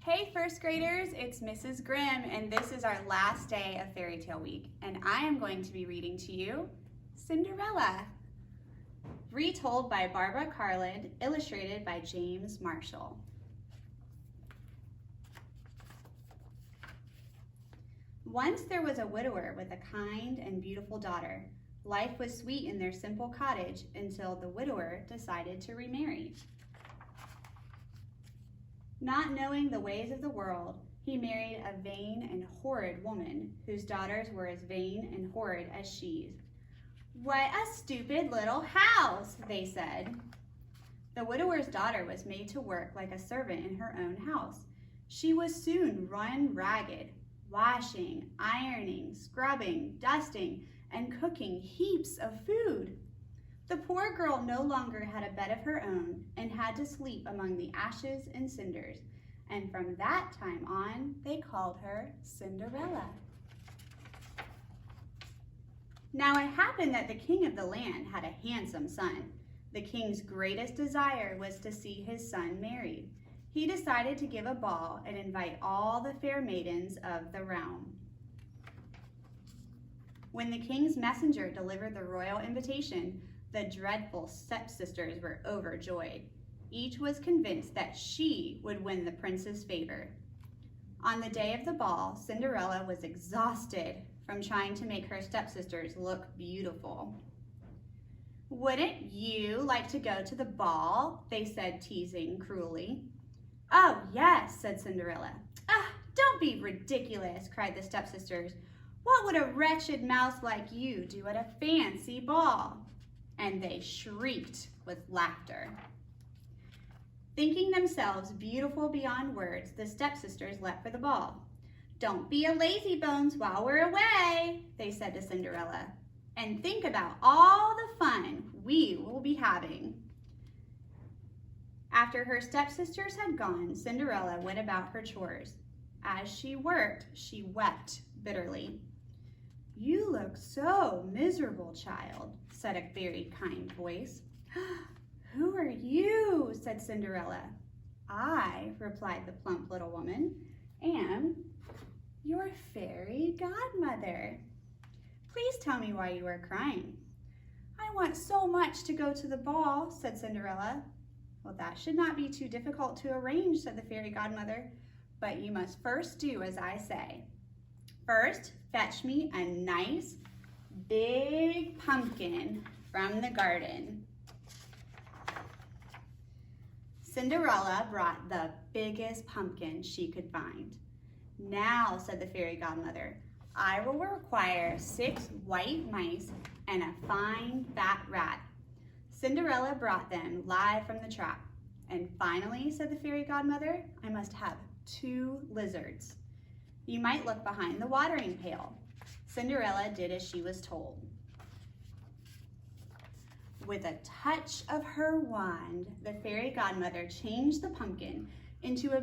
Hey first graders, it's Mrs. Grimm and this is our last day of Fairy Tale Week and I am going to be reading to you Cinderella, retold by Barbara Carlin, illustrated by James Marshall. Once there was a widower with a kind and beautiful daughter. Life was sweet in their simple cottage until the widower decided to remarry. Not knowing the ways of the world, he married a vain and horrid woman whose daughters were as vain and horrid as she. "What a stupid little house," they said. The widower's daughter was made to work like a servant in her own house. She was soon run ragged, washing, ironing, scrubbing, dusting, and cooking heaps of food. The poor girl no longer had a bed of her own and had to sleep among the ashes and cinders, and from that time on, they called her Cinderella. Now it happened that the king of the land had a handsome son. The king's greatest desire was to see his son married. He decided to give a ball and invite all the fair maidens of the realm. When the king's messenger delivered the royal invitation, the dreadful stepsisters were overjoyed. Each was convinced that she would win the prince's favor. On the day of the ball, Cinderella was exhausted from trying to make her stepsisters look beautiful. "Wouldn't you like to go to the ball?" they said, teasing cruelly. "Oh, yes," said Cinderella. "Don't be ridiculous," cried the stepsisters. "What would a wretched mouse like you do at a fancy ball?" And they shrieked with laughter. Thinking themselves beautiful beyond words, the stepsisters left for the ball. "Don't be a lazybones while we're away," they said to Cinderella, "and think about all the fun we will be having." After her stepsisters had gone, Cinderella went about her chores. As she worked, she wept bitterly. "You look so miserable, child," said a very kind voice. "Who are you?" said Cinderella. "I," replied the plump little woman, "am your fairy godmother. Please tell me why you are crying." "I want so much to go to the ball," said Cinderella. "Well, that should not be too difficult to arrange," said the fairy godmother, "but you must first do as I say. First, fetch me a nice big pumpkin from the garden." Cinderella brought the biggest pumpkin she could find. "Now," said the fairy godmother, "I will require 6 white mice and a fine fat rat." Cinderella brought them live from the trap. "And finally," said the fairy godmother, "I must have 2 lizards. You might look behind the watering pail." Cinderella did as she was told. With a touch of her wand, the fairy godmother changed the pumpkin into a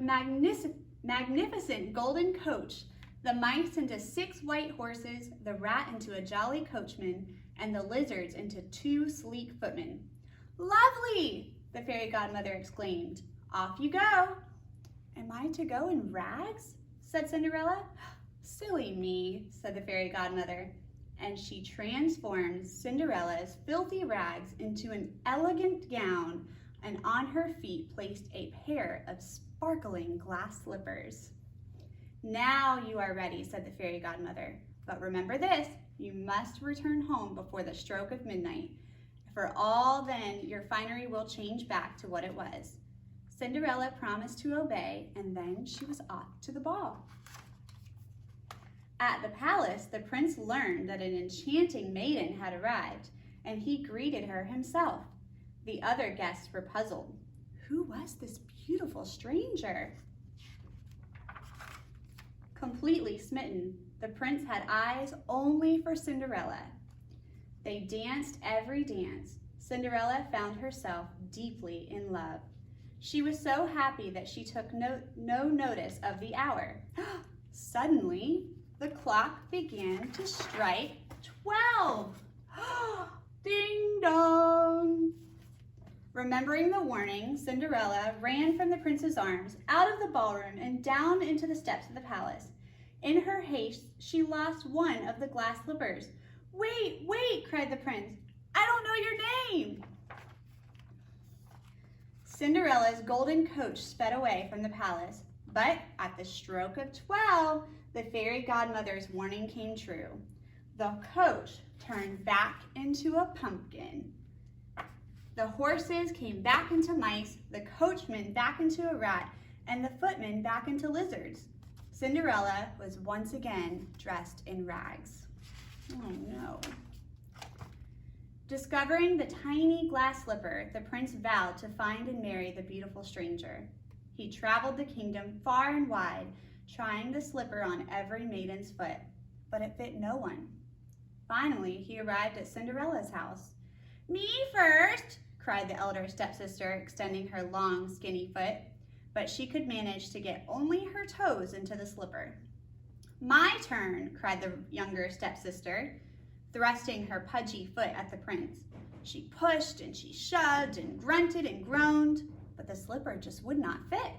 magnificent golden coach, the mice into 6 white horses, the rat into a jolly coachman, and the lizards into 2 sleek footmen. "Lovely!" the fairy godmother exclaimed. "Off you go." "Am I to go in rags?" said Cinderella. "Silly me," said the fairy godmother, and she transformed Cinderella's filthy rags into an elegant gown and on her feet placed a pair of sparkling glass slippers. "Now you are ready," said the fairy godmother, "but remember this, you must return home before the stroke of midnight. For all then your finery will change back to what it was." Cinderella promised to obey, and then she was off to the ball. At the palace, the prince learned that an enchanting maiden had arrived, and he greeted her himself. The other guests were puzzled. Who was this beautiful stranger? Completely smitten, the prince had eyes only for Cinderella. They danced every dance. Cinderella found herself deeply in love. She was so happy that she took no notice of the hour. Suddenly, the clock began to strike 12. Ding dong! Remembering the warning, Cinderella ran from the prince's arms, out of the ballroom, and down into the steps of the palace. In her haste, she lost one of the glass slippers. "Wait, wait," cried the prince. "I don't know your name." Cinderella's golden coach sped away from the palace, but at the stroke of 12, the fairy godmother's warning came true. The coach turned back into a pumpkin. The horses came back into mice, the coachman back into a rat, and the footman back into lizards. Cinderella was once again dressed in rags. Oh no. Discovering the tiny glass slipper, the prince vowed to find and marry the beautiful stranger. He traveled the kingdom far and wide, trying the slipper on every maiden's foot, but it fit no one. Finally, he arrived at Cinderella's house. "Me first," cried the elder stepsister, extending her long, skinny foot, but she could manage to get only her toes into the slipper. "My turn," cried the younger stepsister, thrusting her pudgy foot at the prince. She pushed and she shoved and grunted and groaned, but the slipper just would not fit.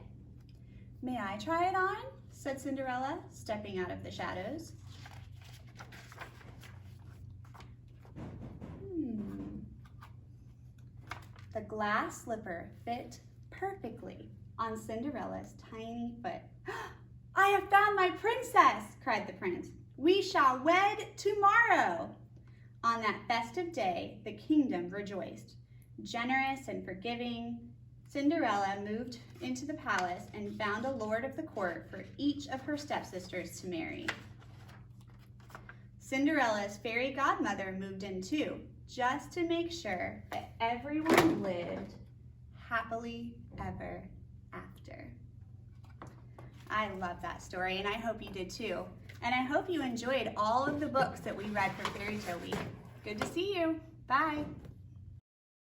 "May I try it on?" said Cinderella, stepping out of the shadows. The glass slipper fit perfectly on Cinderella's tiny foot. "I have found my princess," cried the prince. "We shall wed tomorrow." On that festive day, the kingdom rejoiced. Generous and forgiving, Cinderella moved into the palace and found a lord of the court for each of her stepsisters to marry. Cinderella's fairy godmother moved in too, just to make sure that everyone lived happily ever after. I love that story, and I hope you did too. And I hope you enjoyed all of the books that we read for Fairy Tale Week. Good to see you. Bye.